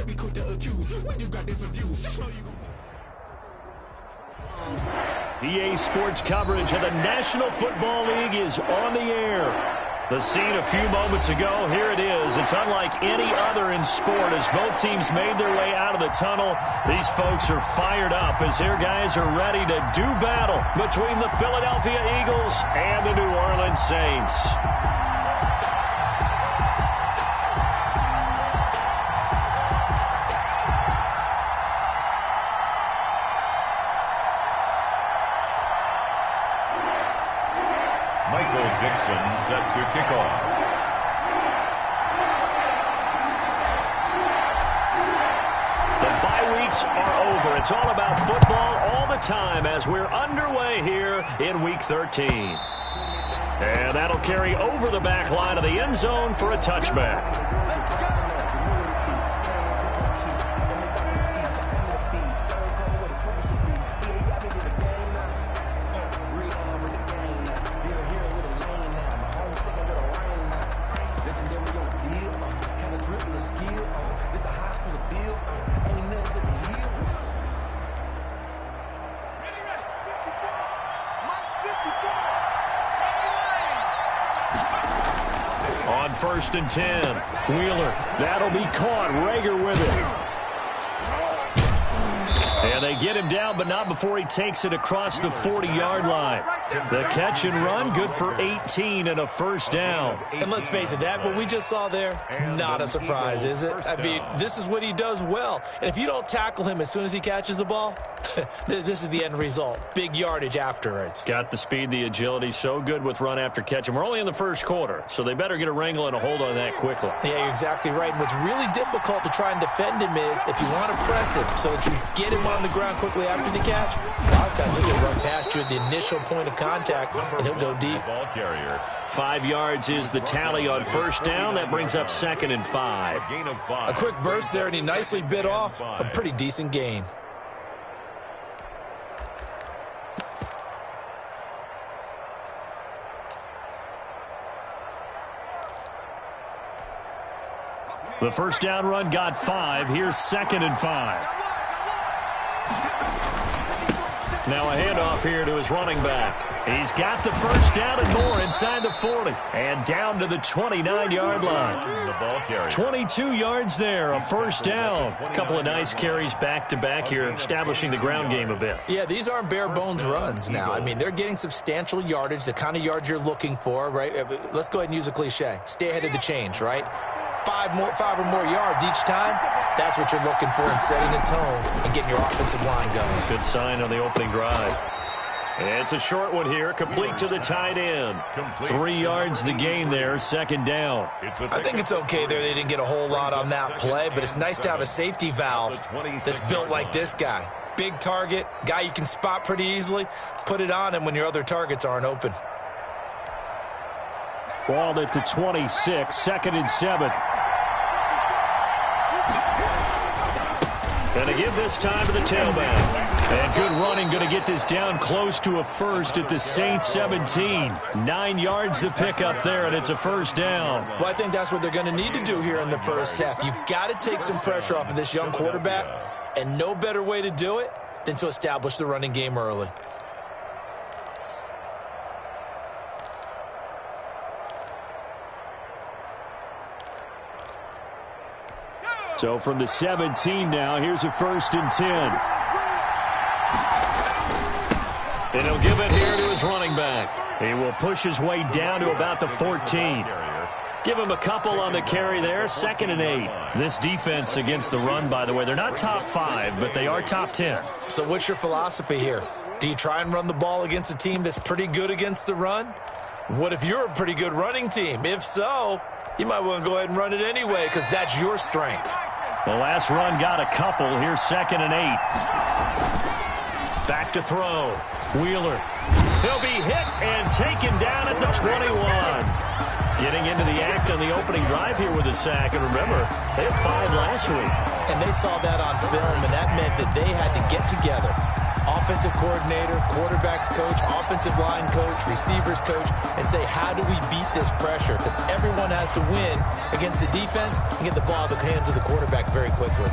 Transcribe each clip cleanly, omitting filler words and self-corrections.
be quick to accuse. When you got different views, just know you EA Sports coverage of the National Football League is on the air. The scene a few moments ago, here it is. It's unlike any other in sport as both teams made their way out of the tunnel. These folks are fired up as their guys are ready to do battle between the Philadelphia Eagles and the New Orleans Saints. Set to kick off. The bye weeks are over. It's all about football all the time as we're underway here in Week 13. And that'll carry over the back line of the end zone for a touchback. On 1st and 10, Wheeler, that'll be caught. Rager with it. And they get him down, but not before he takes it across the 40-yard line. The catch and run, good for 18 and a first down. And let's face it, that what we just saw there, not a surprise, is it? I mean, this is what he does well. And if you don't tackle him as soon as he catches the ball, this is the end result. Big yardage afterwards. Got the speed, the agility, so good with run after catch. And we're only in the first quarter, so they better get a wrangle and a hold on that quickly. Yeah, you're exactly right. And what's really difficult to try and defend him is if you want to press him so that you get him on the ground quickly after the catch, a lot of times he'll run past you at the initial point of contact, and he'll go deep. Ball carrier. 5 yards is the tally on first down. That brings up 2nd and 5. Gain of 5. A quick burst there, and he nicely bit off a pretty decent gain. The first down run got 5. Here's 2nd and 5. Now a handoff here to his running back. He's got the first down and more inside the 40. And down to the 29-yard line. The ball carrier. 22 yards there, a first down. A couple of nice carries back-to-back here, establishing the ground game a bit. Yeah, these aren't bare-bones runs now. I mean, they're getting substantial yardage, the kind of yards you're looking for, right? Let's go ahead and use a cliche. Stay ahead of the change, right? 5 or more yards each time, that's what you're looking for in setting a tone and getting your offensive line going. Good sign on the opening drive. It's a short one here, complete to the tight end. 3 yards the gain there, 2nd down. I think it's okay there. They didn't get a whole lot on that play, but it's nice to have a safety valve that's built like this guy. Big target, guy you can spot pretty easily. Put it on him when your other targets aren't open. Ball at the 26, 2nd and 7. And to give this time to the tailback. And good running, going to get this down close to a first at the Saints 17. 9 yards to pick up there, and it's a first down. Well, I think that's what they're going to need to do here in the first half. You've got to take some pressure off of this young quarterback, and no better way to do it than to establish the running game early. So from the 17 now, here's a 1st and 10. And he'll give it here to his running back. He will push his way down to about the 14. Give him a couple on the carry there, 2nd and 8. This defense against the run, by the way, they're not top 5, but they are top 10. So what's your philosophy here? Do you try and run the ball against a team that's pretty good against the run? What if you're a pretty good running team? If so, you might want to go ahead and run it anyway because that's your strength. The last run got a couple. Here's 2nd and 8. Back to throw. Wheeler. He'll be hit and taken down at the 21. Getting into the act on the opening drive here with a sack. And remember, they had 5 last week. And they saw that on film, and that meant that they had to get together, offensive coordinator, quarterbacks coach, offensive line coach, receivers coach, and say, how do we beat this pressure? Because everyone has to win against the defense and get the ball out of the hands of the quarterback very quickly.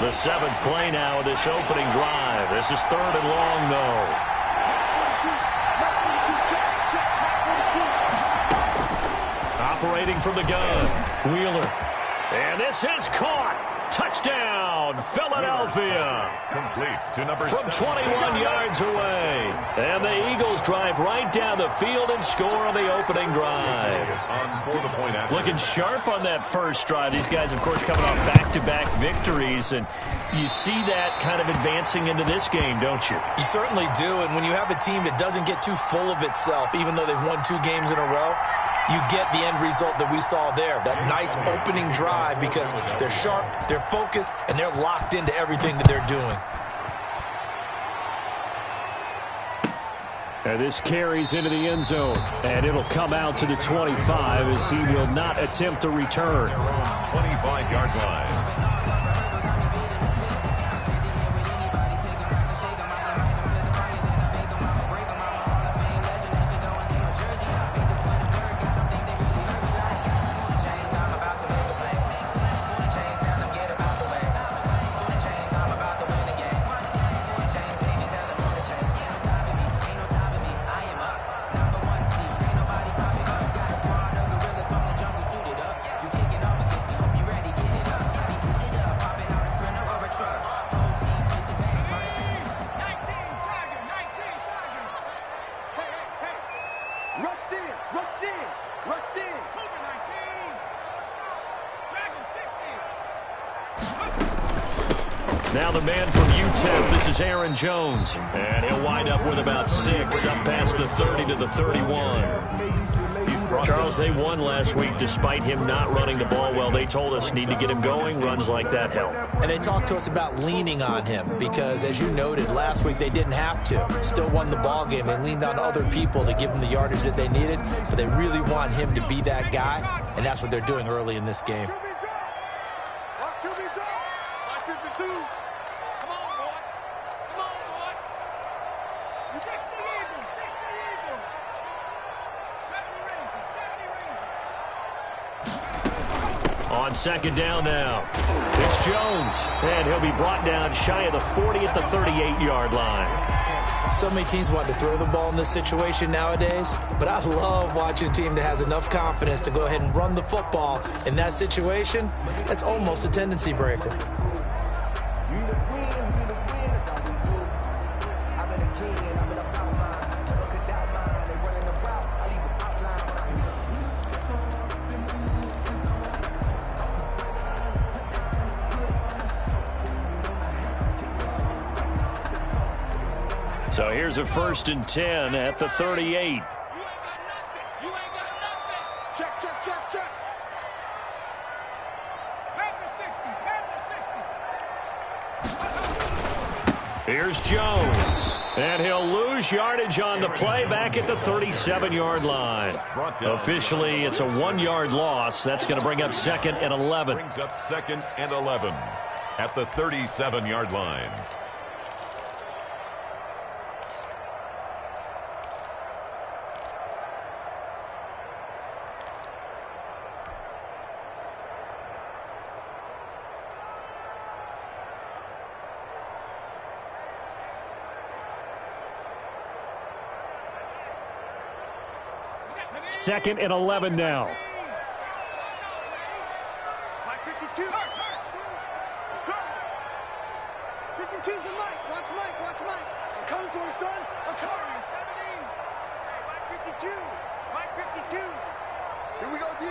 The 7th play now of this opening drive. This is 3rd and long, though. Operating from the gun, Wheeler. And this is caught. Touchdown, Philadelphia. Complete to number From 21 yards away. And the Eagles drive right down the field and score on the opening drive. Looking sharp on that first drive. These guys, of course, coming off back-to-back victories. And you see that kind of advancing into this game, don't you? You certainly do. And when you have a team that doesn't get too full of itself, even though they've won 2 games in a row, you get the end result that we saw there, that nice opening drive, because they're sharp, they're focused, and they're locked into everything that they're doing. And this carries into the end zone, and it'll come out to the 25 as he will not attempt to return. 25-yard line. Now the man from UTEP, this is Aaron Jones. And he'll wind up with about 6, up past the 30 to the 31. Charles, they won last week despite him not running the ball well. They told us need to get him going. Runs like that help. And they talked to us about leaning on him because, as you noted, last week they didn't have to. Still won the ball game. They leaned on other people to give them the yardage that they needed, but they really want him to be that guy, and that's what they're doing early in this game. On second down now, it's Jones, and he'll be brought down shy of the 40 at the 38-yard line. So many teams want to throw the ball in this situation nowadays, but I love watching a team that has enough confidence to go ahead and run the football in that situation. That's almost a tendency breaker. So here's a 1st and 10 at the 38. Check, check, check, check. Back to 60, Here's Jones. And he'll lose yardage on the play back at the 37-yard line. Officially, it's a 1-yard loss. That's going to bring up 2nd and 11. Brings up 2nd and 11 at the 37-yard line. Second and 11 now. 52. 52's the Mike. Watch Mike. Watch Mike. I'm coming for you, son. I'm coming. 17. Hey, Mike 52. Mike 52. Here we go, D.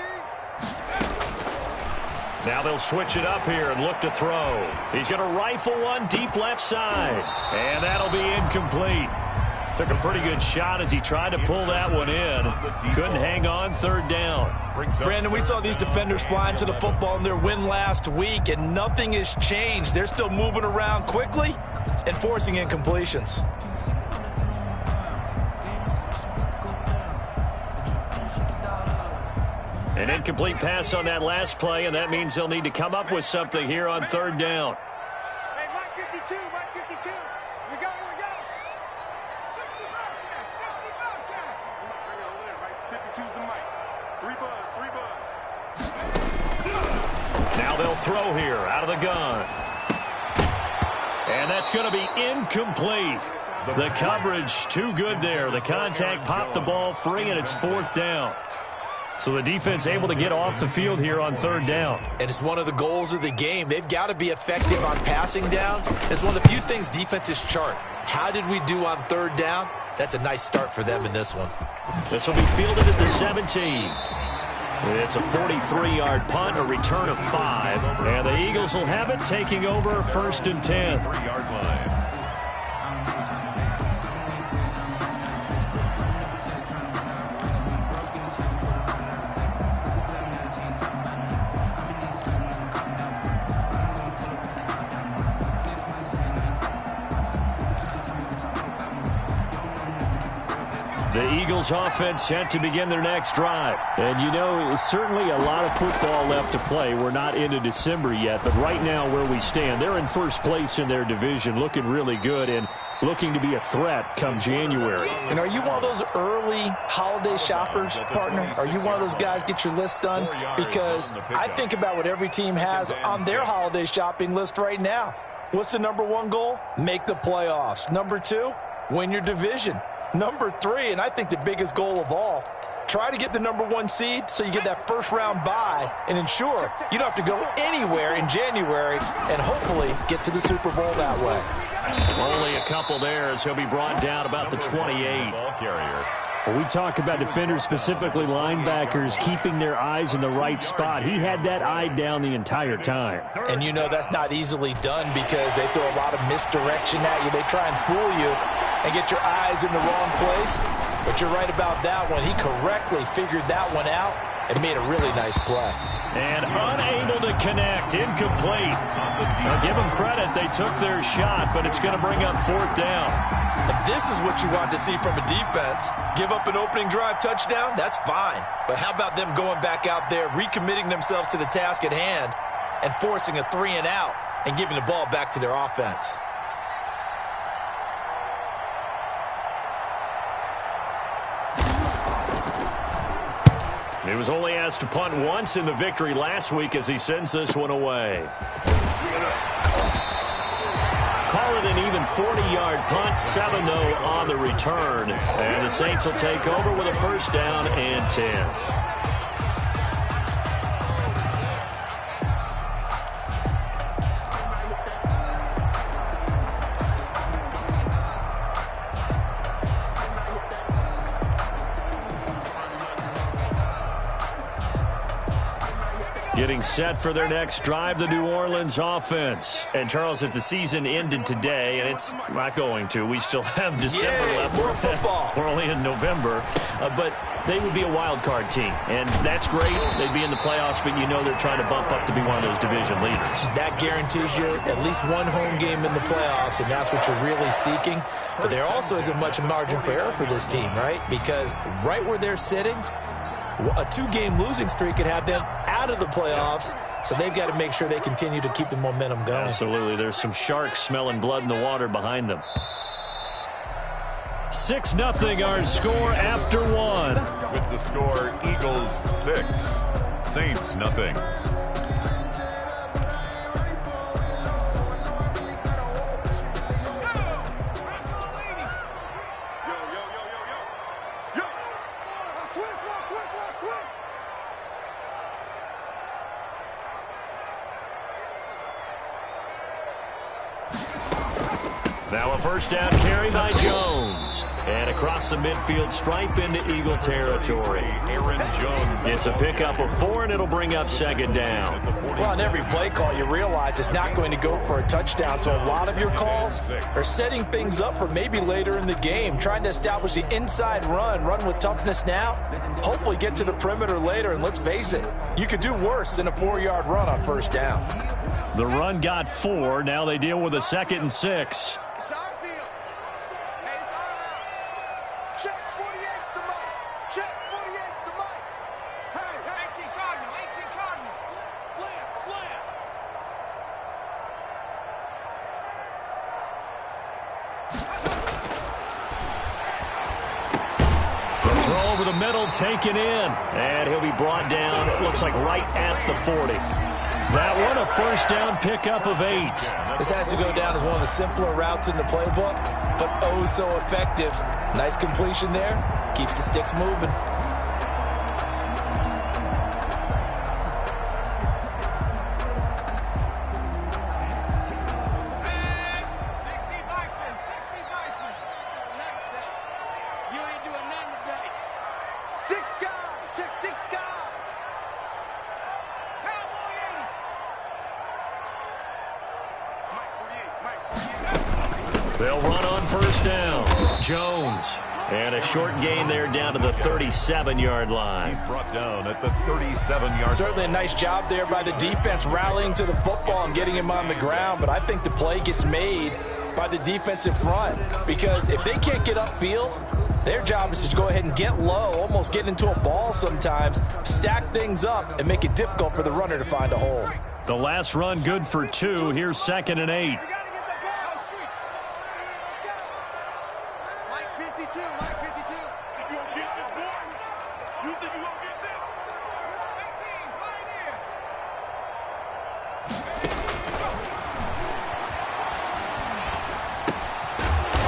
Now they'll switch it up here and look to throw. He's going to rifle one deep left side. And that'll be incomplete. Took a pretty good shot as he tried to pull that one in. Couldn't hang on, 3rd down. Brandon, we saw these defenders flying to the football in their win last week, and nothing has changed. They're still moving around quickly. and forcing incompletions. An incomplete pass on that last play, and that means they'll need to come up with something here on third down. Hey, Mike 52, Mike 52. Here we go, here we go. 65 count, 65 count. Bring it over there, right? 52's the mic. Three buzz. Now they'll throw here out of the gun. And that's going to be incomplete. The coverage too good there. The contact popped the ball free, and it's fourth down. So the defense able to get off the field here on third down. And it's one of the goals of the game. They've got to be effective on passing downs. It's one of the few things defenses chart. How did we do on third down? That's a nice start for them in this one. This will be fielded at the 17. It's a 43-yard punt, a return of 5. And the Eagles will have it, taking over first and 10. 3-yard line. The Eagles offense set to begin their next drive. And you know, certainly a lot of football left to play. We're not into December yet, but right now where we stand, they're in first place in their division, looking really good and looking to be a threat come January. And are you one of those early holiday shoppers, partner? Are you one of those guys get your list done? Because I think about what every team has on their holiday shopping list right now. What's the number one goal? Make the playoffs. Number 2, win your division. Number 3, and I think the biggest goal of all, try to get the number 1 seed so you get that first-round bye and ensure you don't have to go anywhere in January and hopefully get to the Super Bowl that way. Only a couple there as he'll be brought down about the 28. Ball carrier. When we talk about defenders, specifically linebackers, keeping their eyes in the right spot, he had that eye down the entire time. And you know that's not easily done because they throw a lot of misdirection at you. They try and fool you and get your eyes in the wrong place. But you're right about that one. He correctly figured that one out and made a really nice play. And unable to connect, incomplete. Now give them credit, they took their shot, but it's going to bring up fourth down. And this is what you want to see from a defense. Give up an opening drive touchdown, that's fine. But how about them going back out there, recommitting themselves to the task at hand, and forcing a 3-and-out and giving the ball back to their offense? He was only asked to punt once in the victory last week as he sends this one away. Call it an even 40-yard punt, 7 though on the return. And the Saints will take over with a first down and 10. Getting set for their next drive, the New Orleans offense. And, Charles, if the season ended today, and it's not going to, we still have December left. More football. We're only in November. But they would be a wild card team. And that's great. They'd be in the playoffs, but you know they're trying to bump up to be one of those division leaders. That guarantees you at least one home game in the playoffs, and that's what you're really seeking. But there also isn't much margin for error for this team, right? Because right where they're sitting, a 2-game losing streak could have them out of the playoffs, so they've got to make sure they continue to keep the momentum going. Absolutely. There's some sharks smelling blood in the water behind them. 6-0 our score after 1. With the score, Eagles 6, Saints nothing. Now a first down carry by Jones. And across the midfield stripe into Eagle territory. Aaron Jones. It's a pickup of 4, and it'll bring up second down. Well, on every play call, you realize it's not going to go for a touchdown. So a lot of your calls are setting things up for maybe later in the game, trying to establish the inside run with toughness now, hopefully get to the perimeter later. And let's face it, you could do worse than a 4-yard run on first down. The run got 4. Now they deal with a 2nd and 6. the middle, taken in. And he'll be brought down, it looks like right at the 40. That one, a first down pickup of 8. This has to go down as one of the simpler routes in the playbook, but oh so effective. Nice completion there. Keeps the sticks moving. They'll run on first down. Jones. And a short gain there down to the 37-yard line. He's brought down at the 37-yard line. Certainly a nice job there by the defense rallying to the football and getting him on the ground. But I think the play gets made by the defensive front. Because if they can't get upfield, their job is to go ahead and get low, almost get into a ball sometimes, stack things up, and make it difficult for the runner to find a hole. The last run good for 2. Here's 2nd and 8.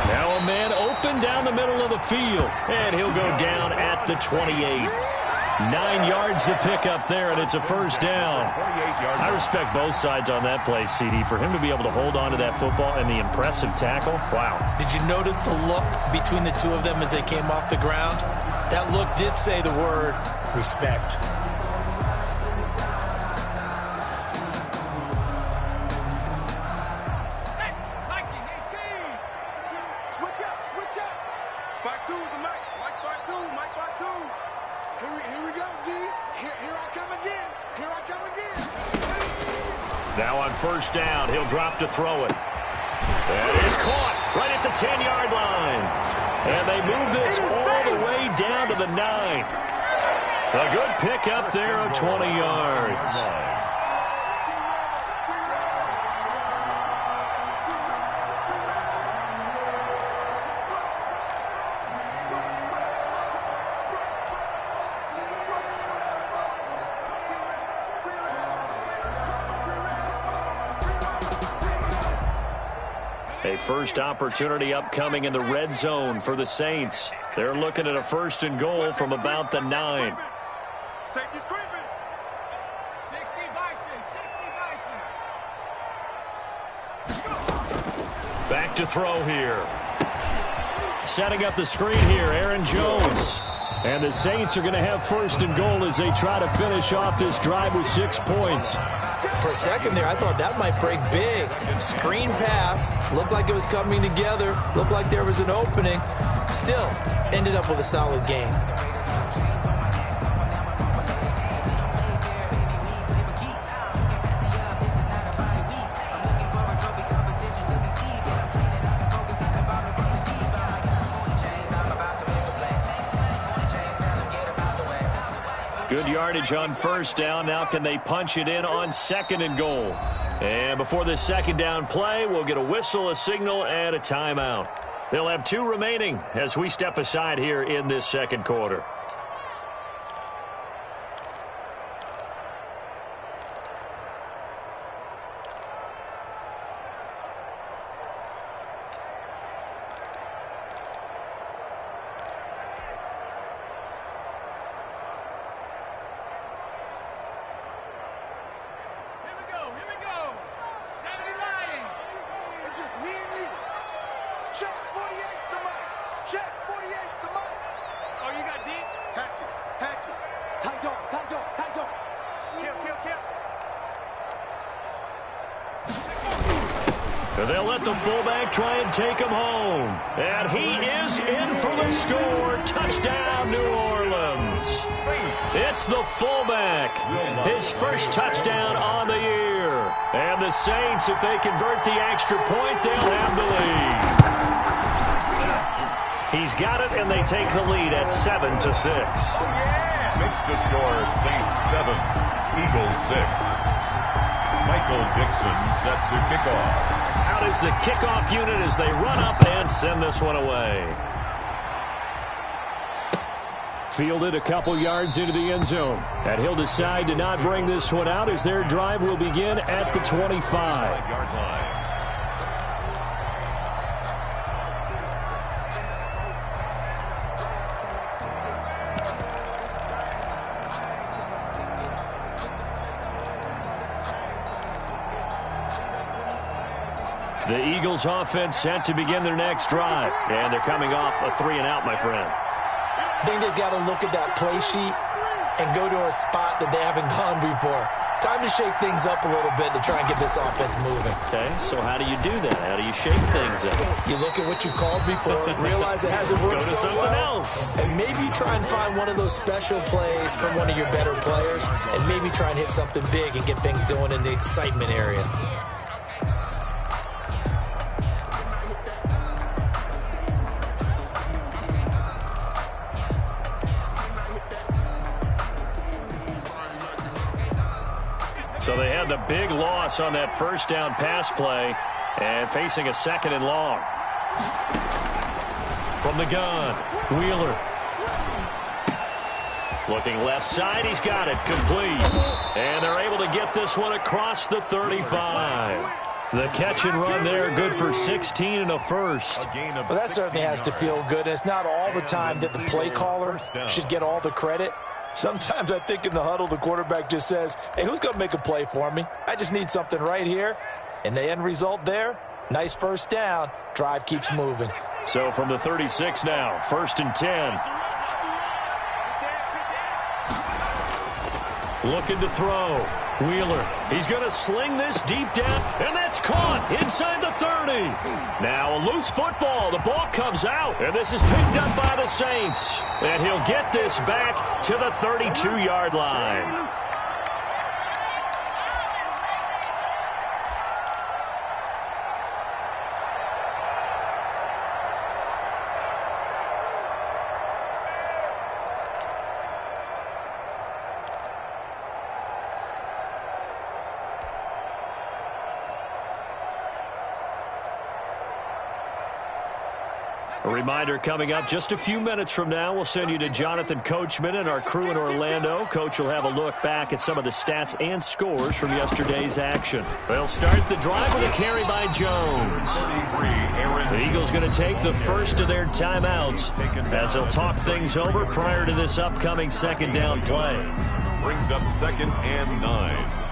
Now a man open down the middle of the field, and he'll go down at the 28. 9 yards to pick up there, and it's a first down. I respect both sides on that play, CD. For him to be able to hold on to that football and the impressive tackle, wow. Did you notice the look between the two of them as they came off the ground? That look did say the word respect. Now on first down, he'll drop to throw it. That is caught right at the 10-yard line. And they move this all the way down to the 9. A good pickup there of 20 yards. A first opportunity upcoming in the red zone for the Saints. They're looking at a 1st and goal from about the 9. Safety's creeping. 60 Bison, 60 Bison. Back to throw here. Setting up the screen here, Aaron Jones. And the Saints are going to have 1st and goal as they try to finish off this drive with 6 points. For a second there, I thought that might break big. Screen pass. Looked like it was coming together. Looked like there was an opening. Still, ended up with a solid game. Good yardage on first down. Now can they punch it in on 2nd and goal? And before this 2nd down play, we'll get a whistle, a signal, and a timeout. They'll have 2 remaining as we step aside here in this 2nd quarter. They'll let the fullback try and take him home. And he is in for the score. Touchdown, New Orleans. It's the fullback. His first touchdown on the year. And the Saints, if they convert the extra point, they'll have the lead. He's got it, and they take the lead at 7-6. Makes the score Saints 7, Eagles 6. Michael Dixon set to kick off. Out is the kickoff unit as they run up and send this one away. Fielded a couple yards into the end zone. And he'll decide to not bring this one out as their drive will begin at the 25. The Eagles offense set to begin their next drive. And they're coming off a 3-and-out, my friend. I think they've got to look at that play sheet and go to a spot that they haven't gone before. Time to shake things up a little bit to try and get this offense moving. Okay, so how do you do that? How do you shake things up? You look at what you called before, realize it hasn't worked so well. Go to something else. And maybe try and find one of those special plays from one of your better players, and maybe try and hit something big and get things going in the excitement area. So they had the big loss on that first down pass play and facing a 2nd and long. From the gun, Wheeler. Looking left side, he's got it, complete. And they're able to get this one across the 35. The catch and run there, good for 16 and a first. Well, that certainly has to feel good. It's not all the time that the play caller should get all the credit. Sometimes I think in the huddle, the quarterback just says, hey, who's going to make a play for me? I just need something right here. And the end result there, nice first down. Drive keeps moving. So from the 36 now, 1st and 10. Looking to throw. Wheeler, he's going to sling this deep down, and that's caught inside the 30. Now a loose football. The ball comes out, and this is picked up by the Saints. And he'll get this back to the 32-yard line. A reminder coming up just a few minutes from now, we'll send you to Jonathan Coachman and our crew in Orlando. Coach will have a look back at some of the stats and scores from yesterday's action. They'll start the drive with a carry by Jones. The Eagles going to take the first of their timeouts as they'll talk things over prior to this upcoming 2nd down play. Brings up 2nd and 9.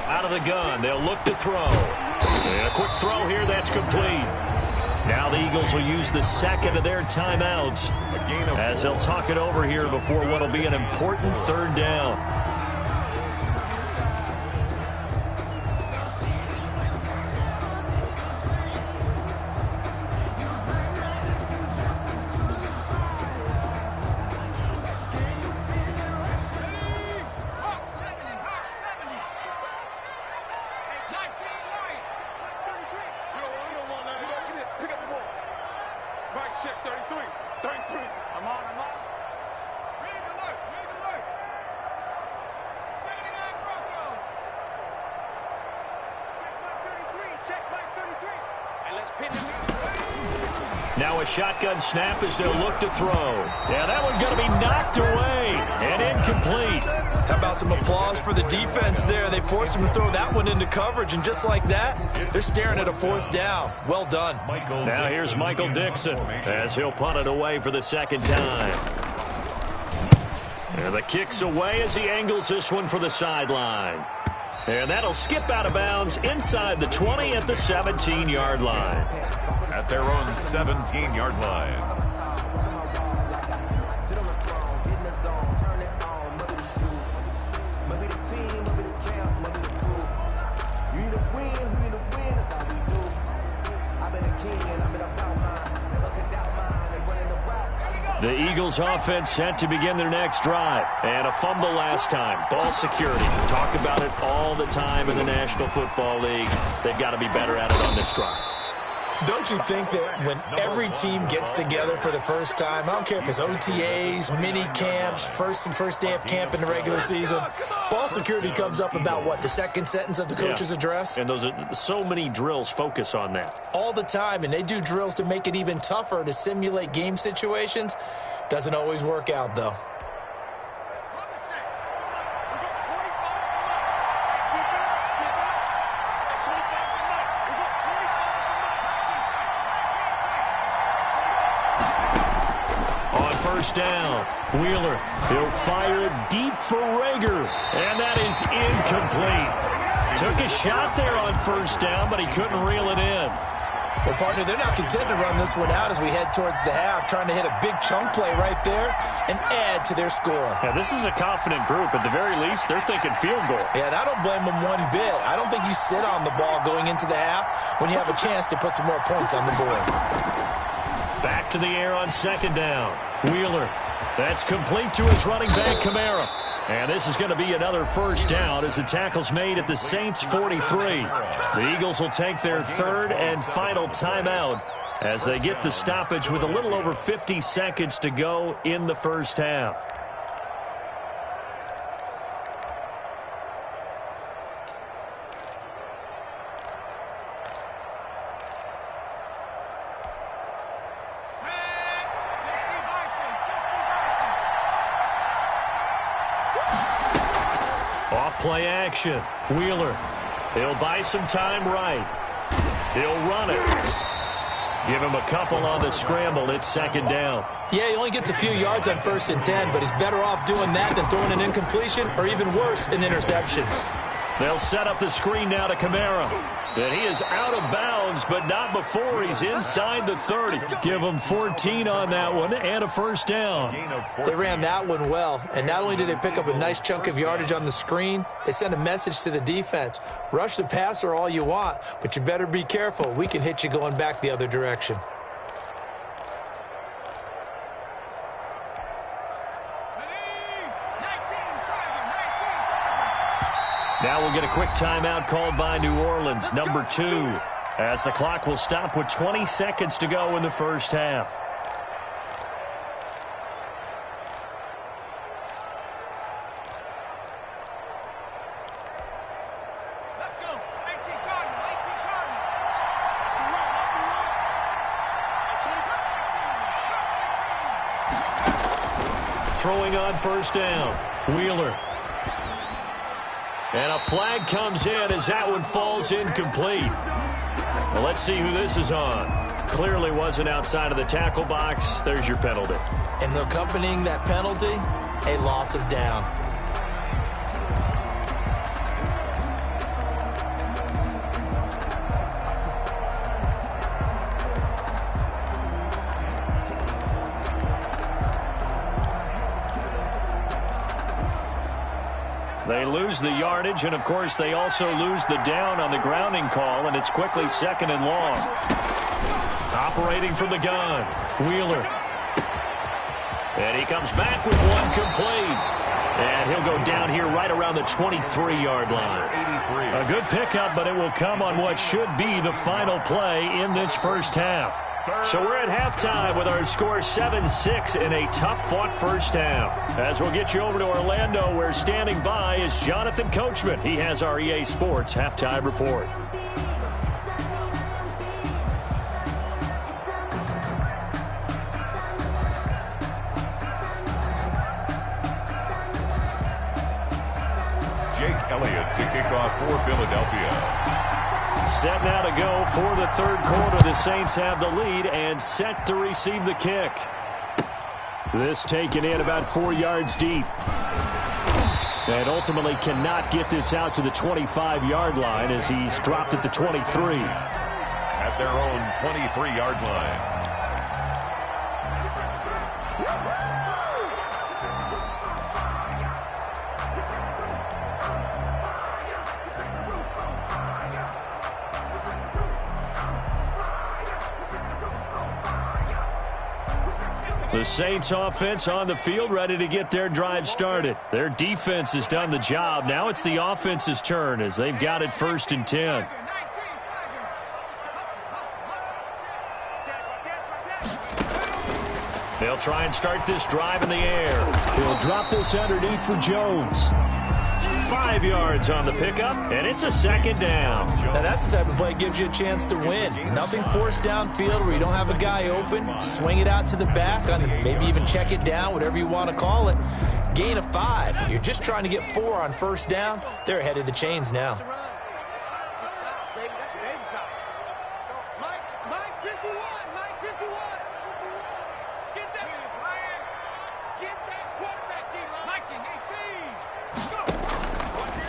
Out of the gun, they'll look to throw. And a quick throw here, that's complete. Now the Eagles will use the 2nd of their timeouts as they'll talk it over here before what will be an important 3rd down. Now a shotgun snap as they'll look to throw. Yeah, that one's going to be knocked away and incomplete. How about some applause for the defense there? They forced him to throw that one into coverage, and just like that, they're staring at a 4th down. Well done. Now here's Michael Dixon as he'll punt it away for the 2nd time. And the kick's away as he angles this one for the sideline. And that'll skip out of bounds inside the 20 at the 17-yard line. At their own 17-yard line. The Eagles offense set to begin their next drive. And a fumble last time. Ball security. Talk about it all the time in the National Football League. They've got to be better at it on this drive. Don't you think that when every team gets together for the first time, I don't care if it's OTAs, mini camps, first day of camp in the regular season, ball security comes up about what, the second sentence of the coach's address? And those are so many drills focus on that. All the time, and they do drills to make it even tougher to simulate game situations. Doesn't always work out, though. First down. Wheeler, he'll fire it deep for Rager, and that is incomplete. Took a shot there on first down, but he couldn't reel it in. Well, partner, they're not content to run this one out as we head towards the half, trying to hit a big chunk play right there and add to their score. Yeah, this is a confident group. At the very least, they're thinking field goal. Yeah, and I don't blame them one bit. I don't think you sit on the ball going into the half when you have a chance to put some more points on the board. Back to the air on second down. Wheeler, that's complete to his running back, Kamara. And this is going to be another first down as the tackle's made at the Saints' 43. The Eagles will take their third and final timeout as they get the stoppage with a little over 50 seconds to go in the first half. Play action. Wheeler. He'll buy some time right. He'll run it. Give him a couple on the scramble. It's second down. Yeah, he only gets a few yards on 1st and 10, but he's better off doing that than throwing an incompletion or even worse, an interception. They'll set up the screen now to Kamara. And he is out of bounds, but not before he's inside the 30. Give him 14 on that one and a first down. They ran that one well, and not only did they pick up a nice chunk of yardage on the screen, they sent a message to the defense. Rush the passer all you want, but you better be careful. We can hit you going back the other direction. Now we'll get a quick timeout called by New Orleans, number 2, as the clock will stop with 20 seconds to go in the first half. Let's go. 18 Cardinal, 18 Cardinal. Throwing on first down. Wheeler. And a flag comes in as that one falls incomplete. Well, let's see who this is on. Clearly wasn't outside of the tackle box. There's your penalty. And accompanying that penalty, a loss of down. They lose the yardage, and, of course, they also lose the down on the grounding call, and it's quickly second and long. Operating from the gun, Wheeler. And he comes back with one complete. And he'll go down here right around the 23-yard line. A good pickup, but it will come on what should be the final play in this first half. So we're at halftime with our score 7-6 in a tough-fought first half. As we'll get you over to Orlando, where standing by is Jonathan Coachman. He has our EA Sports halftime report. Jake Elliott to kick off for Philadelphia. Set now to go for the third quarter. The Saints have the lead and set to receive the kick. This taken in about 4 yards deep. And ultimately cannot get this out to the 25-yard line as he's dropped at the 23. At their own 23-yard line. The Saints offense on the field, ready to get their drive started. Their defense has done the job. Now it's the offense's turn as they've got it 1st and 10. They'll try and start this drive in the air. He'll drop this underneath for Jones. 5 yards on the pickup, and it's a 2nd down. Now that's the type of play that gives you a chance to win. Nothing forced downfield where you don't have a guy open. Swing it out to the back, maybe even check it down, whatever you want to call it. Gain of 5. You're just trying to get 4 on 1st down. They're ahead of the chains now.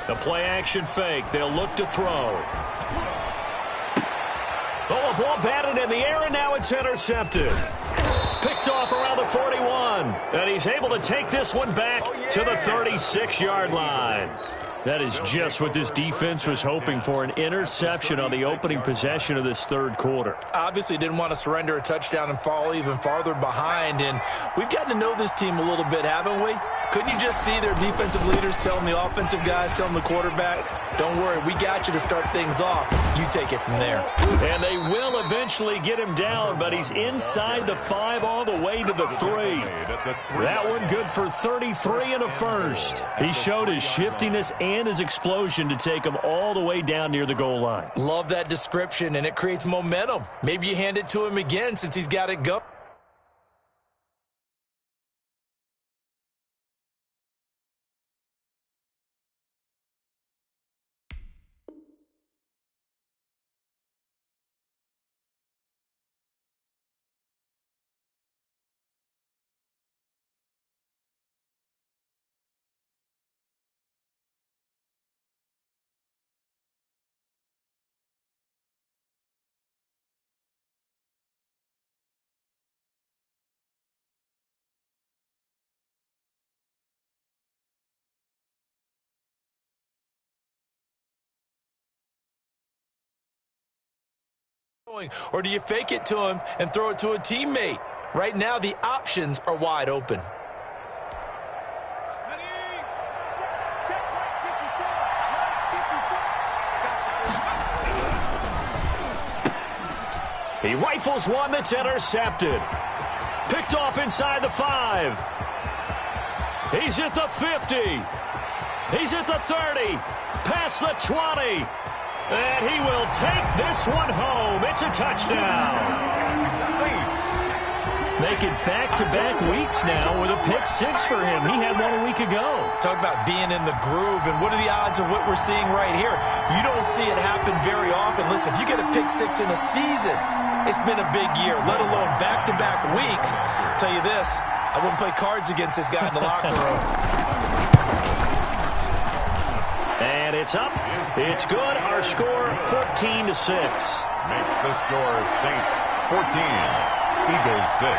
The play-action fake. They'll look to throw. Oh, a ball batted in the air, and now it's intercepted. Picked off around the 41. And he's able to take this one back to the 36-yard line. That is just what this defense was hoping for, an interception on the opening possession of this 3rd quarter. Obviously didn't want to surrender a touchdown and fall even farther behind. And we've gotten to know this team a little bit, haven't we? Couldn't you just see their defensive leaders telling the offensive guys, telling the quarterback, don't worry, we got you to start things off. You take it from there. And they will eventually get him down, but he's inside the 5 all the way to the 3. That one good for 33 and a 1st. He showed his shiftiness and his explosion to take him all the way down near the goal line. Love that description, and it creates momentum. Maybe you hand it to him again since he's got it going. Or do you fake it to him and throw it to a teammate? Right now, the options are wide open. He rifles one that's intercepted. Picked off inside the 5. He's at the 50. He's at the 30. Past the 20. And he will take this one home. It's a touchdown. Make it back-to-back weeks now with a pick-6 for him. He had one a week ago. Talk about being in the groove, and what are the odds of what we're seeing right here? You don't see it happen very often. Listen, if you get a pick-6 in a season, it's been a big year, let alone back-to-back weeks. I'll tell you this, I wouldn't play cards against this guy in the locker room. And it's up. It's good. Our score, 14-6. Makes the score Saints 14, Eagles 6.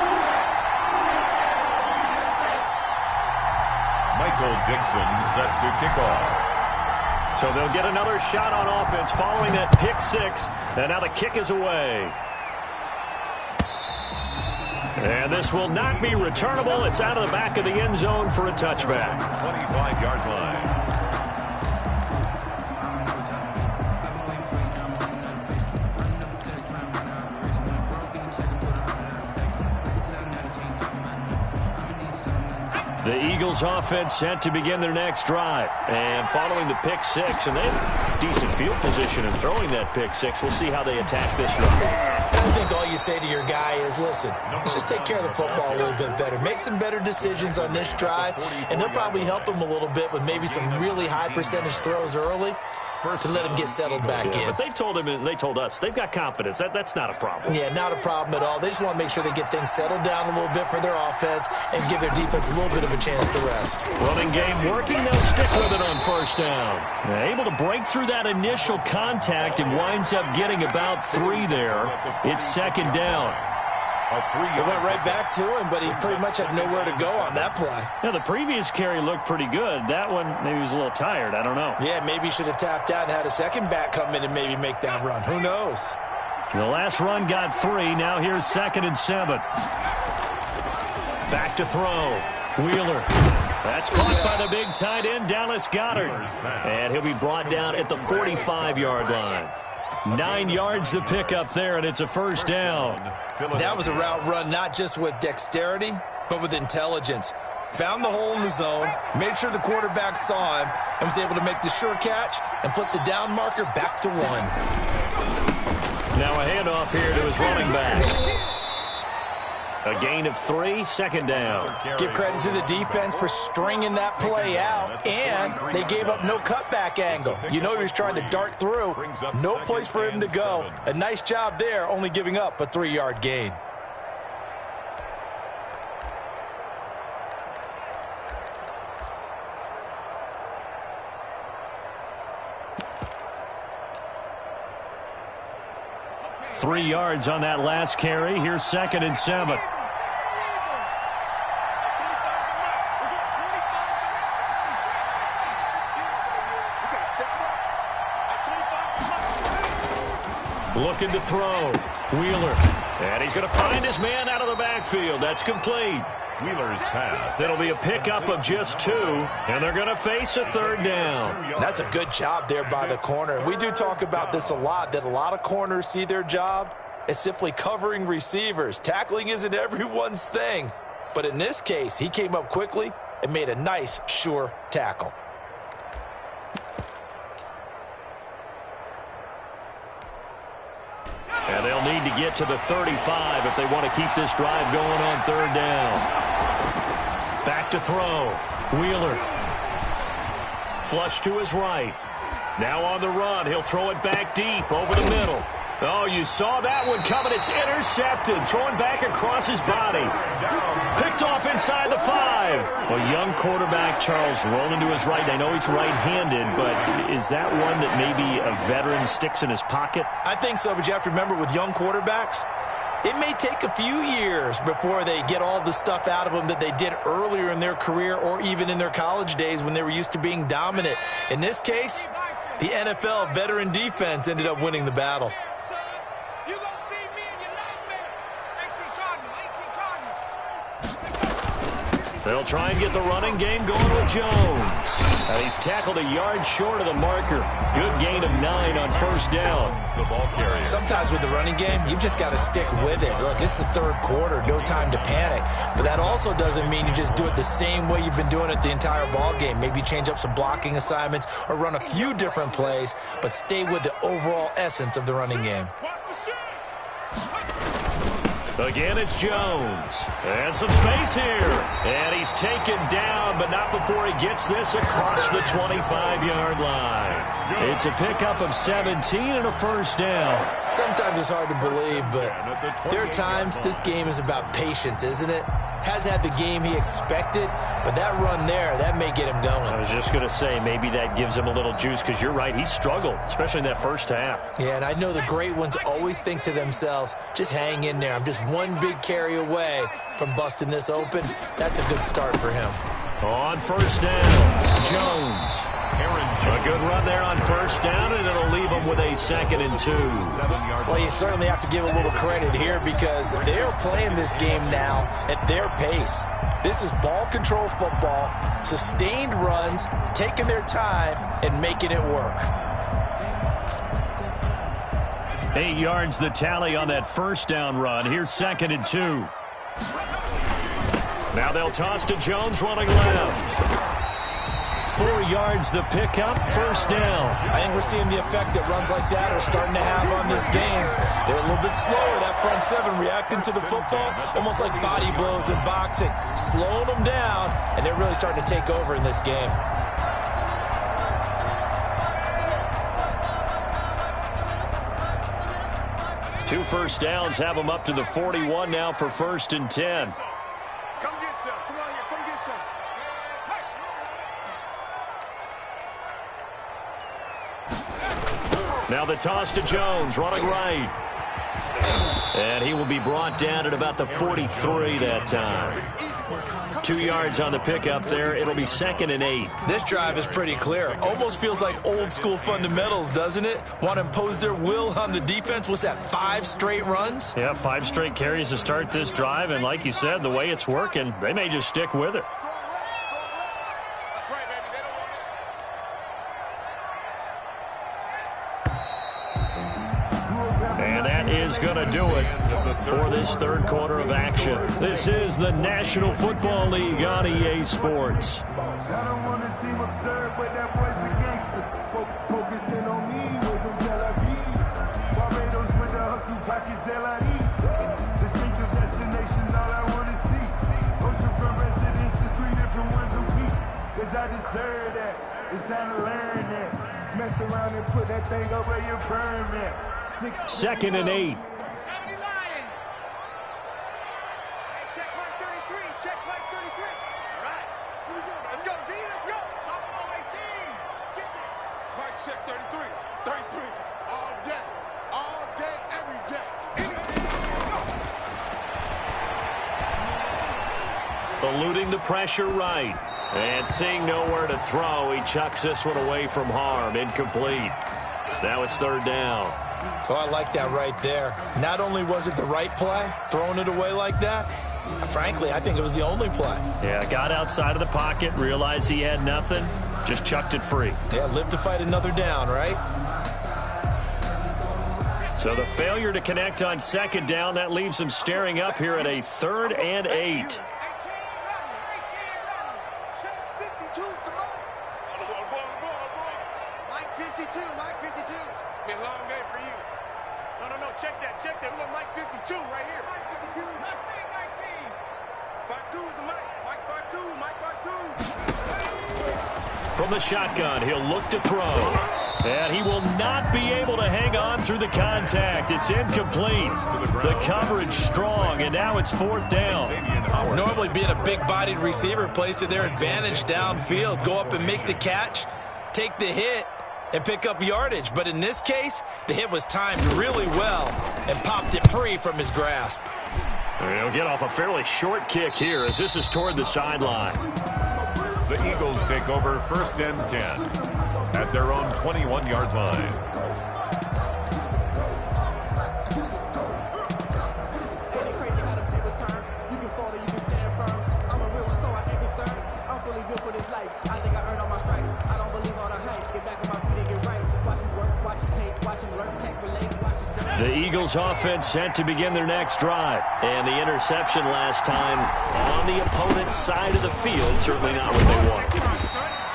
Michael Dixon set to kick off. So they'll get another shot on offense following that pick-6. And now the kick is away. And this will not be returnable. It's out of the back of the end zone for a touchback. 25-yard line. The Eagles offense set to begin their next drive. And following the pick-6, and they have decent field position in throwing that pick-6. We'll see how they attack this drive. I think all you say to your guy is, listen, let's just take care of the football a little bit better. Make some better decisions on this drive, and they'll probably help him a little bit with maybe some really high percentage throws early to let him get settled back in. But they've told him, and they told us, they've got confidence. That's not a problem. Yeah, not a problem at all. They just want to make sure they get things settled down a little bit for their offense and give their defense a little bit of a chance to rest. Running game working. They'll stick with it on 1st down. Able to break through that initial contact and winds up getting about 3 there. It's 2nd down. It went right back to him, but he pretty much had nowhere to go on that play. Yeah, the previous carry looked pretty good. That one, maybe he was a little tired. I don't know. Yeah, maybe he should have tapped out and had a second back come in and maybe make that run. Who knows? The last run got 3. Now here's 2nd and 7. Back to throw. Wheeler. That's caught by the big tight end, Dallas Goedert. And he'll be brought down at the 45-yard line. 9 yards to pick up there, and it's a first down. That was a route run not just with dexterity, but with intelligence. Found the hole in the zone, made sure the quarterback saw him, and was able to make the sure catch and flip the down marker back to 1. Now a handoff here to his running back. A gain of 3, second down. Give credit to the defense for stringing that play out, and they gave up no cutback angle. You know he was trying to dart through. No place for him to go. A nice job there, only giving up a 3-yard gain. Three yards on that last carry. Here's 2nd and 7. Looking to throw. Wheeler. And he's going to find his man out of the backfield. That's complete. Wheeler's pass. It'll be a pickup of just 2, and they're going to face a 3rd down. That's a good job there by the corner. We do talk about this a lot, that a lot of corners see their job as simply covering receivers. Tackling isn't everyone's thing. But in this case, he came up quickly and made a nice, sure tackle. And they'll need to get to the 35 if they want to keep this drive going on 3rd down. Back to throw. Wheeler. Flush to his right. Now on the run. He'll throw it back deep over the middle. Oh, you saw that one coming. It's intercepted. Throwing back across his body. Picked off inside the 5. A young quarterback, Charles, rolling to his right. I know he's right-handed, but is that one that maybe a veteran sticks in his pocket? I think so, but you have to remember with young quarterbacks, it may take a few years before they get all the stuff out of them that they did earlier in their career or even in their college days when they were used to being dominant. In this case, the NFL veteran defense ended up winning the battle. They'll try and get the running game going with Jones. And he's tackled a yard short of the marker. Good gain of 9 on 1st down. The ball carrier. Sometimes with the running game, you've just got to stick with it. Look, it's the 3rd quarter, no time to panic. But that also doesn't mean you just do it the same way you've been doing it the entire ball game. Maybe change up some blocking assignments or run a few different plays, but stay with the overall essence of the running game. Again, it's Jones. And some space here. And he's taken down, but not before he gets this across the 25-yard line. It's a pickup of 17 and a 1st down. Sometimes it's hard to believe, but there are times this game is about patience, isn't it? Has had the game he expected, but that run there, that may get him going. I was just going to say, maybe that gives him a little juice, because you're right, he struggled, especially in that 1st half. Yeah, and I know the great ones always think to themselves, just hang in there. I'm just one big carry away from busting this open. That's a good start for him. On 1st down, Jones. A good run there on 1st down, and it'll leave him with a 2nd and 2. Well, you certainly have to give a little credit here because they're playing this game now at their pace. This is ball control football, sustained runs, taking their time, and making it work. 8 yards the tally on that 1st down run. Here's 2nd and 2. Now they'll toss to Jones running left. 4 yards the pickup, 1st down. I think we're seeing the effect that runs like that are starting to have on this game. They're a little bit slower, that front 7, reacting to the football, almost like body blows in boxing, slowing them down, and they're really starting to take over in this game. Two 1st downs have them up to the 41 now for 1st and 10. Come get some. Come on here. Come get some. Now the toss to Jones, running right. And he will be brought down at about the 43 that time. 2 yards on the pickup there. It'll be 2nd and 8. This drive is pretty clear. Almost feels like old school fundamentals, doesn't it? Want to impose their will on the defense. What's that, 5 straight runs? Yeah, 5 straight carries to start this drive. And like you said, the way it's working, they may just stick with it. And that is going to do it for this third quarter of action. This is the National Football League on EA Sports. I don't want to seem absurd, but that boy's a gangster. Focusing on me, was from Tel Aviv. Barbados with the hustle pockets, LIDs. Distinctive destinations, all I want to see. Oceanfront residences, 3 different ones a week. Cause I deserve that. It's time to learn that. Mess around and put that thing over your permit. 2nd and 8. Check mark 33. Check mark 33. All right. Here we go. Let's go, D. Let's go. Football 18. Get there. Mark check 33. 33. All day. All day, every day. Eluding the pressure right. And seeing nowhere to throw, he chucks this one away from harm. Incomplete. Now it's 3rd down. Oh, I like that right there. Not only was it the right play, throwing it away like that, frankly, I think it was the only play. Yeah, got outside of the pocket, realized he had nothing, just chucked it free. Yeah, live to fight another down, right? So the failure to connect on 2nd down, that leaves him staring up here at a 3rd and 8. Mike 52. It's been a long day for you. No. Check that. We want Mike 52 right here. Mike 52. Mustang 19. 52 is the Mike. Mike 52. Mike 52. From the shotgun, he'll look to throw. And he will not be able to hang on through the contact. It's incomplete. The coverage strong, and now it's 4th down. Normally being a big-bodied receiver plays to their advantage downfield. Go up and make the catch, take the hit, and pick up yardage. But in this case, the hit was timed really well and popped it free from his grasp. He'll get off a fairly short kick here as this is toward the sideline. The Eagles take over 1st and 10 at their own 21-yard line. The Eagles offense set to begin their next drive. And the interception last time on the opponent's side of the field, certainly not what they want.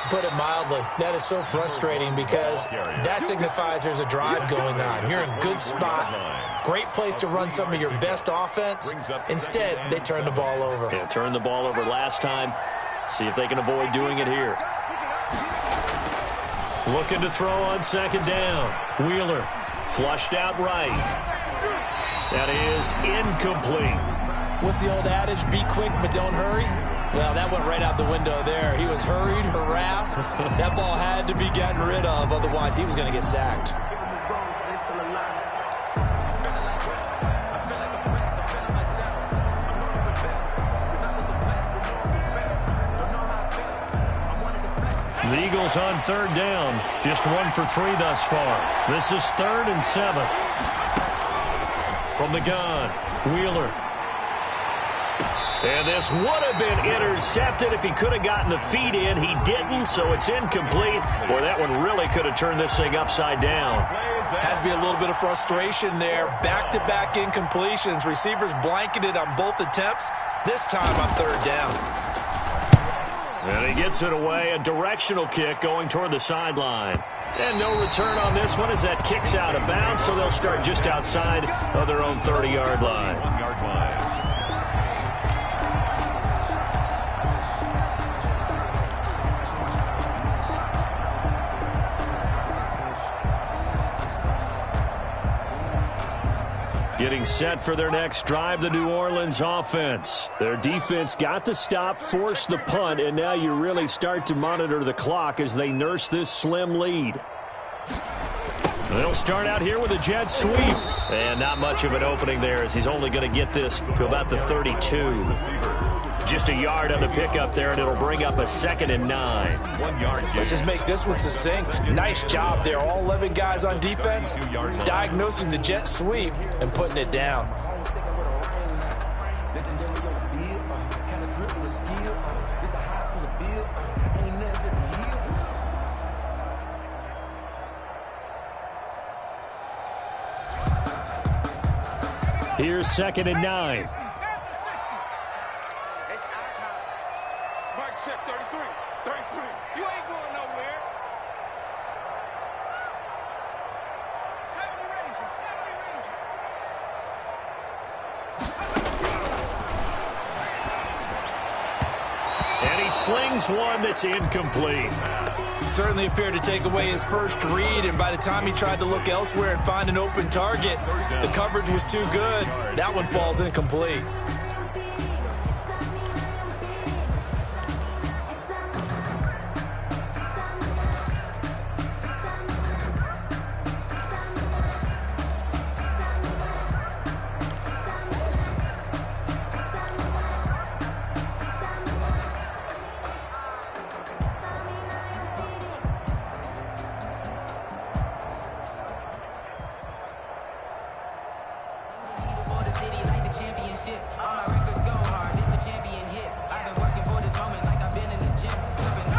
Put it mildly, that is so frustrating because that signifies there's a drive going on. You're in good spot, great place to run some of your best offense. Instead, they turn the ball over. Yeah, turned the ball over last time. See if they can avoid doing it here. Looking to throw on 2nd down. Wheeler. Flushed out right. That is incomplete. What's the old adage? Be quick, but don't hurry. Well, that went right out the window there. He was hurried, harassed. That ball had to be gotten rid of. Otherwise, he was going to get sacked. The Eagles on 3rd down. Just 1 for 3 thus far. This is 3rd and 7. From the gun, Wheeler. And this would have been intercepted if he could have gotten the feet in. He didn't, so it's incomplete. Boy, that one really could have turned this thing upside down. Has to be a little bit of frustration there. Back-to-back incompletions. Receivers blanketed on both attempts. This time on 3rd down. And he gets it away. A directional kick going toward the sideline. And no return on this one as that kicks out of bounds, so they'll start just outside of their own 30-yard line. 1-yard line. Getting set for their next drive, the New Orleans offense. Their defense got to stop, force the punt, and now you really start to monitor the clock as they nurse this slim lead. They'll start out here with a jet sweep. And not much of an opening there as he's only going to get this to about the 32. Just a yard on the pickup there, and it'll bring up a 2nd and 9. 1 yard. Let's just make this one succinct. Nice job there. All 11 guys on defense, diagnosing the jet sweep and putting it down. Here's 2nd and 9. It's our time. Mike check 33. 33. You ain't going nowhere. 70 Ranger. 70 Ranger. And he slings one that's incomplete. Certainly appeared to take away his first read, and by the time he tried to look elsewhere and find an open target, the coverage was too good. That one falls incomplete.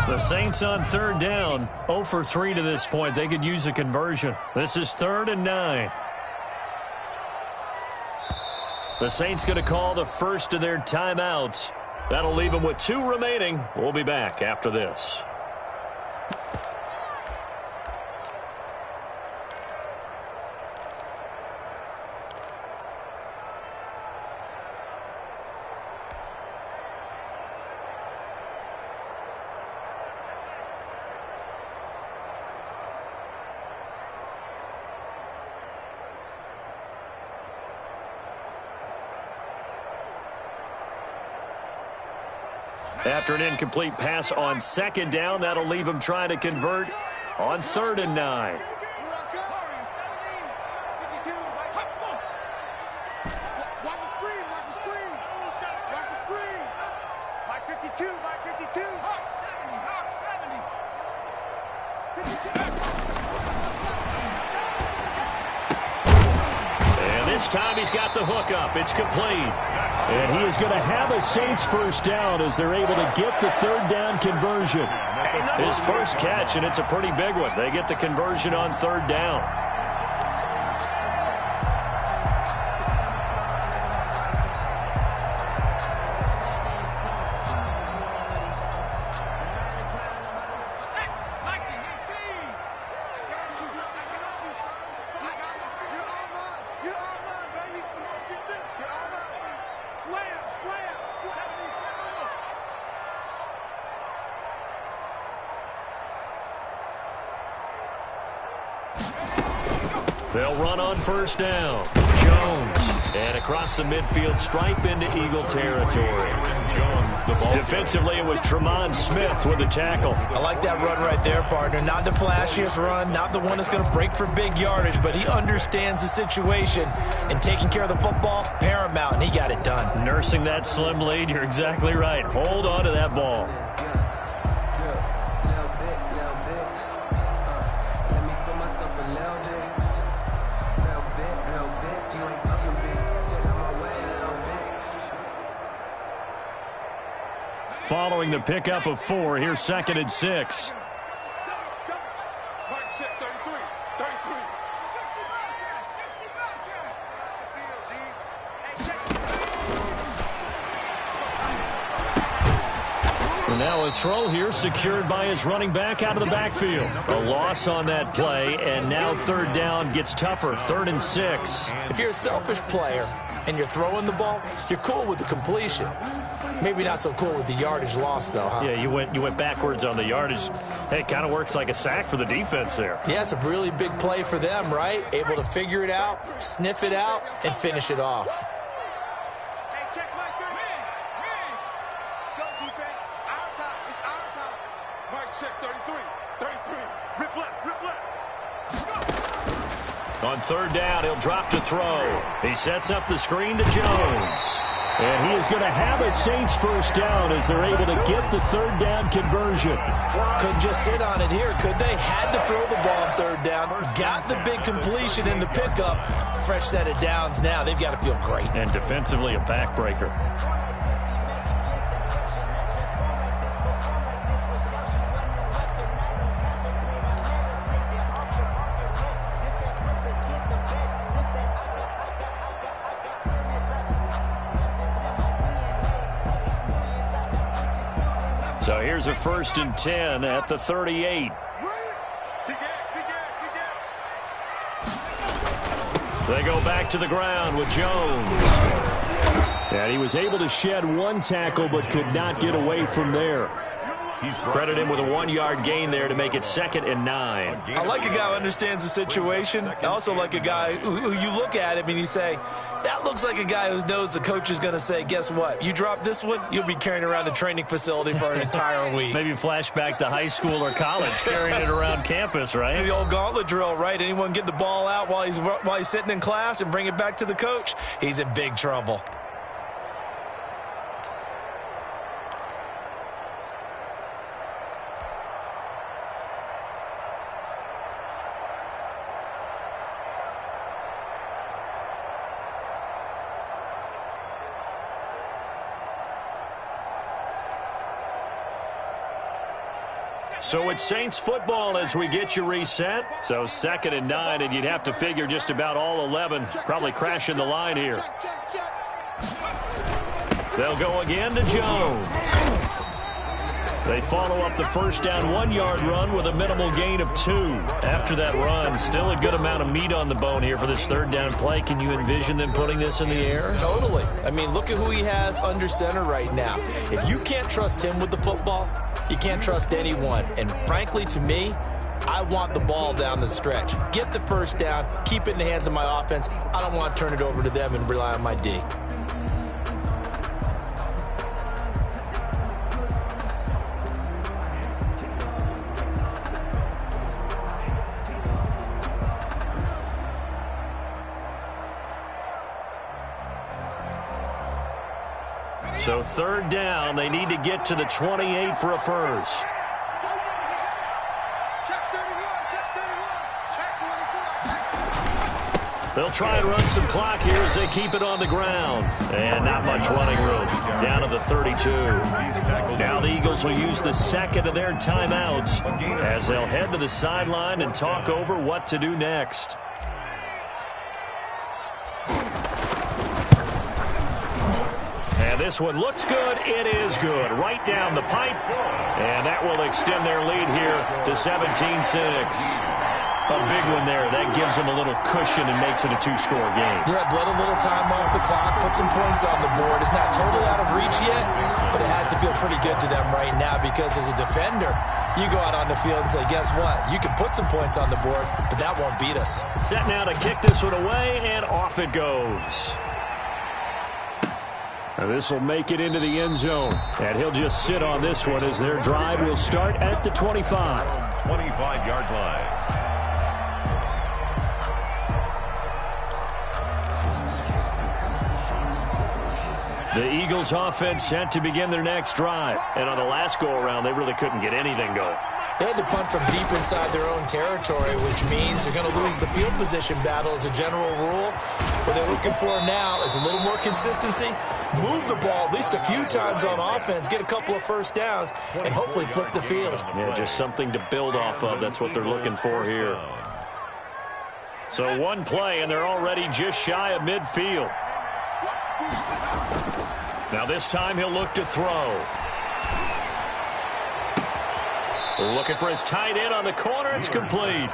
The Saints on 3rd down, 0 for 3 to this point. They could use a conversion. This is 3rd and 9. The Saints going to call the first of their timeouts. That'll leave them with 2 remaining. We'll be back after this. After an incomplete pass on 2nd down, that'll leave him trying to convert on 3rd and 9. Watch the screen. Watch the screen. Watch the screen. Mike 52. Mike 52. Hawk 70. Hawk 70. 52. And this time he's got the hook up. It's complete. And he is going to have a Saints first down as they're able to get the 3rd down conversion. His first catch, and it's a pretty big one. They get the conversion on 3rd down. They'll run on 1st down. Jones. And across the midfield stripe into Eagle territory. Defensively, it was Tremont Smith with the tackle. I like that run right there, partner. Not the flashiest run, not the one that's going to break for big yardage, but he understands the situation, and taking care of the football, paramount, and he got it done. Nursing that slim lead, you're exactly right. Hold on to that ball. Following the pickup of 4, here's 2nd and 6. Mike check 33. 33. And now a throw here secured by his running back out of the backfield. A loss on that play, and now 3rd down gets tougher. 3rd and 6. If you're a selfish player and you're throwing the ball, you're cool with the completion. Maybe not so cool with the yardage loss, though, huh? Yeah, you went backwards on the yardage. Hey, it kind of works like a sack for the defense there. Yeah, it's a really big play for them, right? Able to figure it out, sniff it out, and finish it off. Hey, check Mike 30. Let's go, defense. Our time. It's our time. Mike check 33. 33. Rip left. Rip left. On 3rd down, he'll drop to throw. He sets up the screen to Jones. And he is going to have a Saints first down as they're able to get the third down conversion. Couldn't just sit on it here, could they? Had to throw the ball on third down. Got the big completion in the pickup. Fresh set of downs now. They've got to feel great. And defensively, a backbreaker. So here's a 1st and 10 at the 38. They go back to the ground with Jones. And he was able to shed one tackle but could not get away from there. Credit him with a 1-yard gain there to make it 2nd and 9. I like a guy who understands the situation. I also like a guy who you look at him and you say, that looks like a guy who knows the coach is going to say, guess what? You drop this one, you'll be carrying around a training facility for an entire week. Maybe flashback to high school or college, carrying it around campus, right? The old gauntlet drill, right? Anyone get the ball out while he's sitting in class and bring it back to the coach? He's in big trouble. So it's Saints football as we get you reset. So 2nd and 9, and you'd have to figure just about all 11 probably crashing the line here. They'll go again to Jones. They follow up the first down 1-yard run with a minimal gain of 2. After that run, still a good amount of meat on the bone here for this third down play. Can you envision them putting this in the air? Totally. I mean, look at who he has under center right now. If you can't trust him with the football, you can't trust anyone. And frankly, to me, I want the ball down the stretch. Get the first down, keep it in the hands of my offense. I don't want to turn it over to them and rely on my D. So 3rd down, they need to get to the 28 for a first. They'll try and run some clock here as they keep it on the ground. And not much running room. Down to the 32. Now the Eagles will use the 2nd of their timeouts as they'll head to the sideline and talk over what to do next. And this one looks good. It is good. Right down the pipe. And that will extend their lead here to 17-6. A big one there. That gives them a little cushion and makes it a 2-score game. Yeah, bled a little time off the clock, put some points on the board. It's not totally out of reach yet, but it has to feel pretty good to them right now because as a defender, you go out on the field and say, guess what? You can put some points on the board, but that won't beat us. Set now to kick this one away, and off it goes. And this will make it into the end zone. And he'll just sit on this one as their drive will start at the 25. 25-yard line. The Eagles offense set to begin their next drive. And on the last go-around, they really couldn't get anything going. They had to punt from deep inside their own territory, which means they're going to lose the field position battle as a general rule. What they're looking for now is a little more consistency, move the ball at least a few times on offense, get a couple of first downs, and hopefully flip the field. Yeah, just something to build off of. That's what they're looking for here. So one play, and they're already just shy of midfield. Now this time he'll look to throw. Looking for his tight end on the corner. It's complete.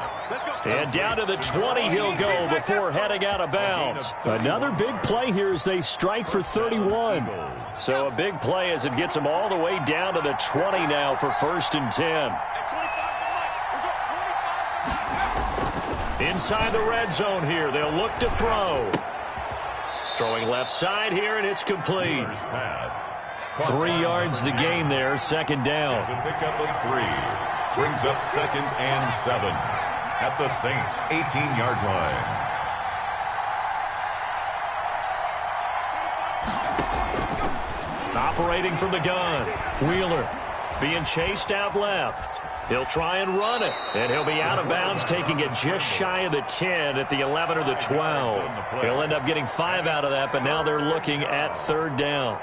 And down to the 20 he'll go before heading out of bounds. Another big play here as they strike for 31. So a big play as it gets them all the way down to the 20 now for 1st and 10. Inside the red zone here. They'll look to throw. Throwing left side here, and it's complete. 3 yards the gain there, 2nd down. A pickup of 3. Brings up 2nd and 7 at the Saints' 18-yard line. Operating from the gun. Wheeler being chased out left. He'll try and run it, and he'll be out of bounds, taking it just shy of the 10 at the 11 or the 12. He'll end up getting 5 out of that, but now they're looking at 3rd down.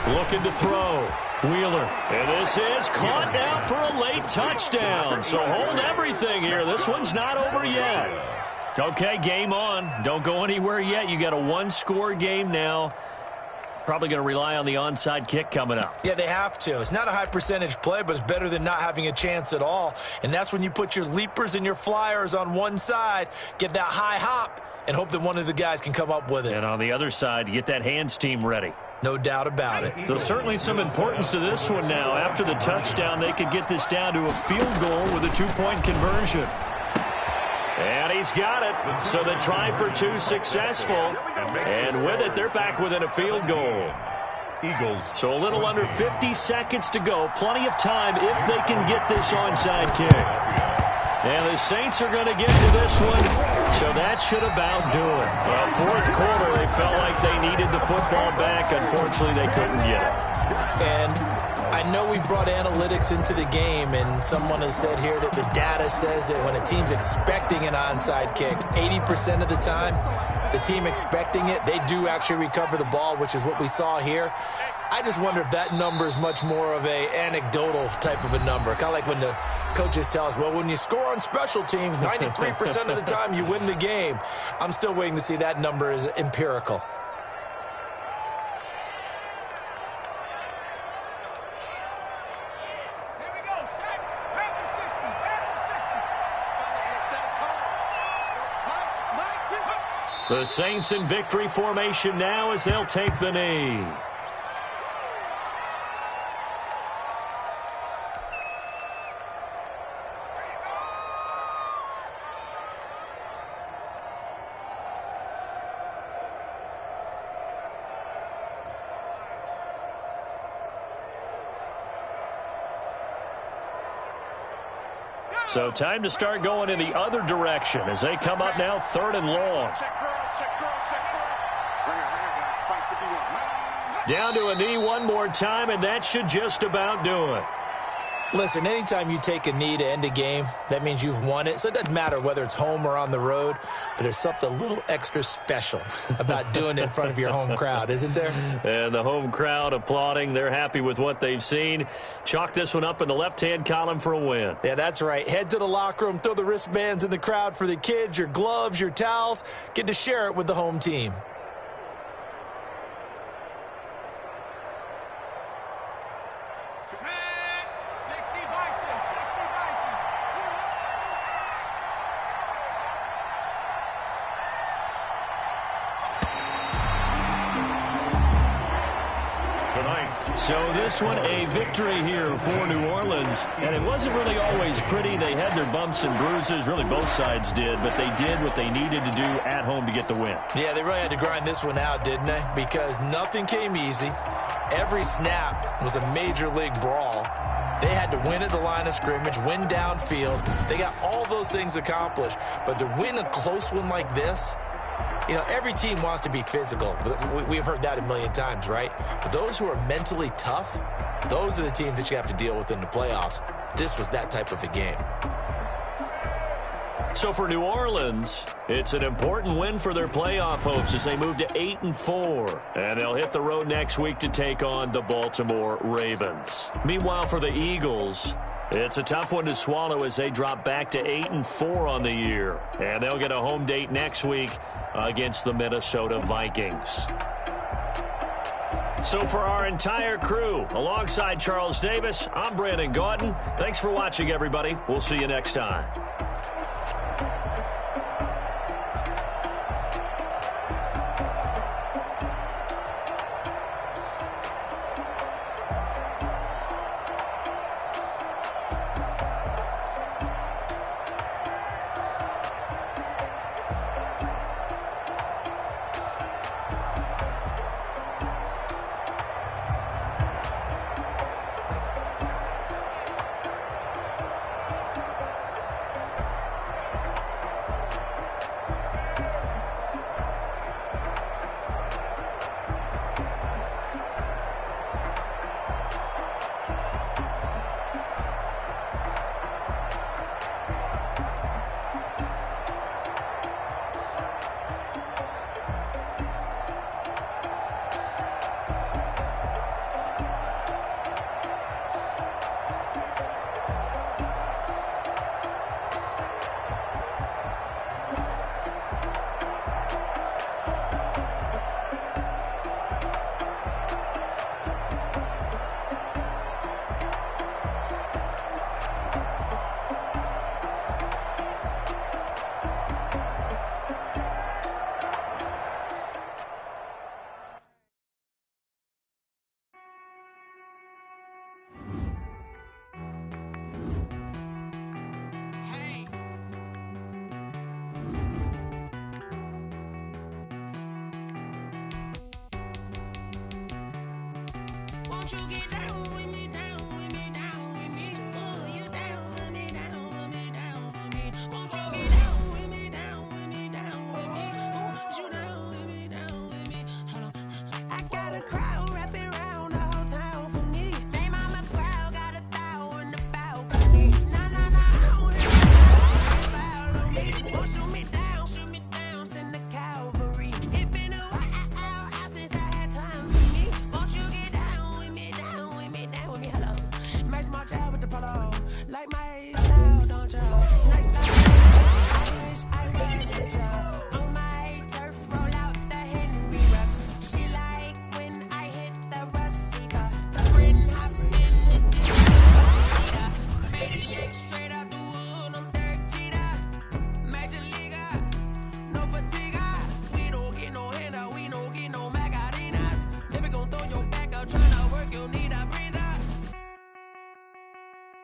Looking to throw. Wheeler. And this is caught now for a late touchdown. So hold everything here. This one's not over yet. Okay, game on. Don't go anywhere yet. You got a 1-score game now. Probably going to rely on the onside kick coming up. Yeah, they have to. It's not a high percentage play, but it's better than not having a chance at all. And that's when you put your leapers and your flyers on one side, get that high hop, and hope that one of the guys can come up with it. And on the other side, you get that hands team ready. No doubt about it. So certainly some importance to this one now. After the touchdown, they could get this down to a field goal with a 2-point conversion. And he's got it. So the try for 2 successful. And with it, they're back within a field goal. Eagles. So a little under 50 seconds to go. Plenty of time if they can get this onside kick. And the Saints are going to get to this one, so that should about do it. Well, 4th quarter, they felt like they needed the football back. Unfortunately, they couldn't get it. And I know we brought analytics into the game, and someone has said here that the data says that when a team's expecting an onside kick, 80% of the time, the team expecting it, they do actually recover the ball, which is what we saw here. I just wonder if that number is much more of a anecdotal type of a number. Kind of like when the coaches tell us, well, when you score on special teams, 93% of the time you win the game. I'm still waiting to see that number is empirical. The Saints in victory formation now as they'll take the knee. So time to start going in the other direction as they come up now 3rd and long. Down to a knee one more time, and that should just about do it. Listen, anytime you take a knee to end a game, that means you've won it. So it doesn't matter whether it's home or on the road, but there's something a little extra special about doing it in front of your home crowd, isn't there? And the home crowd applauding. They're happy with what they've seen. Chalk this one up in the left-hand column for a win. Yeah, that's right. Head to the locker room, throw the wristbands in the crowd for the kids, your gloves, your towels. Get to share it with the home team. So this one, a victory here for New Orleans. And it wasn't really always pretty. They had their bumps and bruises. Really, both sides did. But they did what they needed to do at home to get the win. Yeah, they really had to grind this one out, didn't they? Because nothing came easy. Every snap was a major league brawl. They had to win at the line of scrimmage, win downfield. They got all those things accomplished. But to win a close one like this, you know, every team wants to be physical. We've heard that a million times, right? But those who are mentally tough, those are the teams that you have to deal with in the playoffs. This was that type of a game. So for New Orleans, it's an important win for their playoff hopes as they move to 8-4. And they'll hit the road next week to take on the Baltimore Ravens. Meanwhile, for the Eagles, it's a tough one to swallow as they drop back to 8-4 on the year. And they'll get a home date next week against the Minnesota Vikings. So for our entire crew, alongside Charles Davis, I'm Brandon Gaudin. Thanks for watching, everybody. We'll see you next time.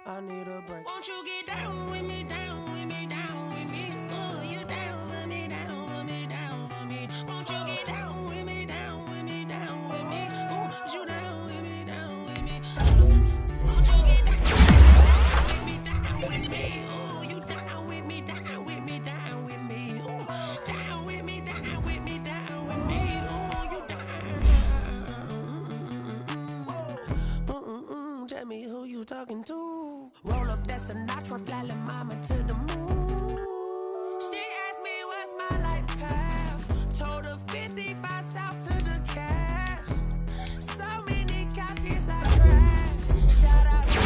I need a break. Won't you get down with me, down with me, down with me? Ooh, you down with me, down with me, down with me. Won't you get down with me, down with me, down with me? Ooh, you down with me, down with me. Won't you get down with me, down with me? Ooh, you down with me, down with me, down with me. Ooh, down with me, down with me, down with me. Ooh, you down. Tell me who you talking to. Roll up that Sinatra, fly la mama to the moon. She asked me what's my life path. Told her 55 south to the cat. So many couches I cried. Shout out to my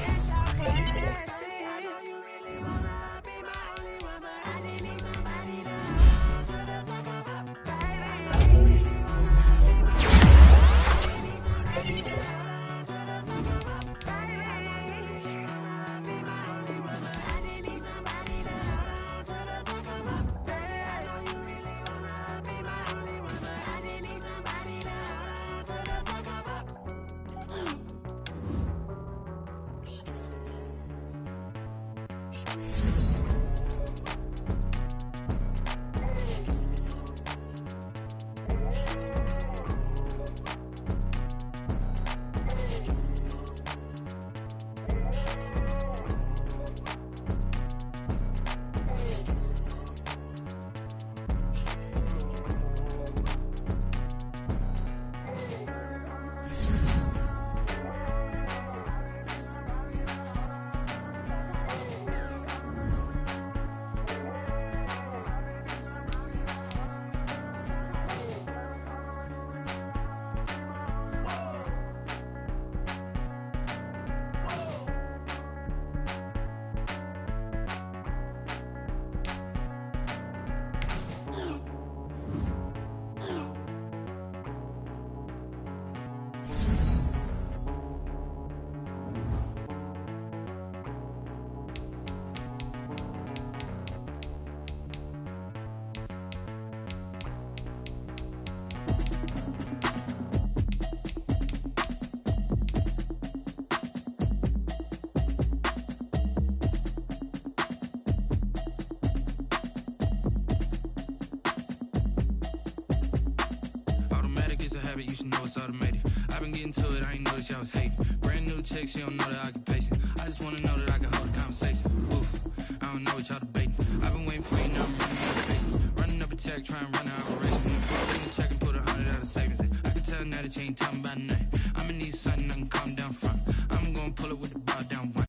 and shout classy. I know you really wanna be my only one, but I didn't need somebody to hold to the second up, baby. I know you really wanna be my only one, but I didn't need somebody to hold to the second up, baby. You should know it's automated. I've been getting to it, I ain't noticed y'all was hating. Brand new chick, she don't know the occupation. I just wanna know that I can hold a conversation. Oof, I don't know what y'all debating. I've been waiting for you, now I'm running out of patience. Running up a check, trying to run an operation. Bring the check and put 100 out of savings in. I can tell now that you ain't talking about nothing. I'ma need something I can calm down from. I'm gonna pull it with the bar down.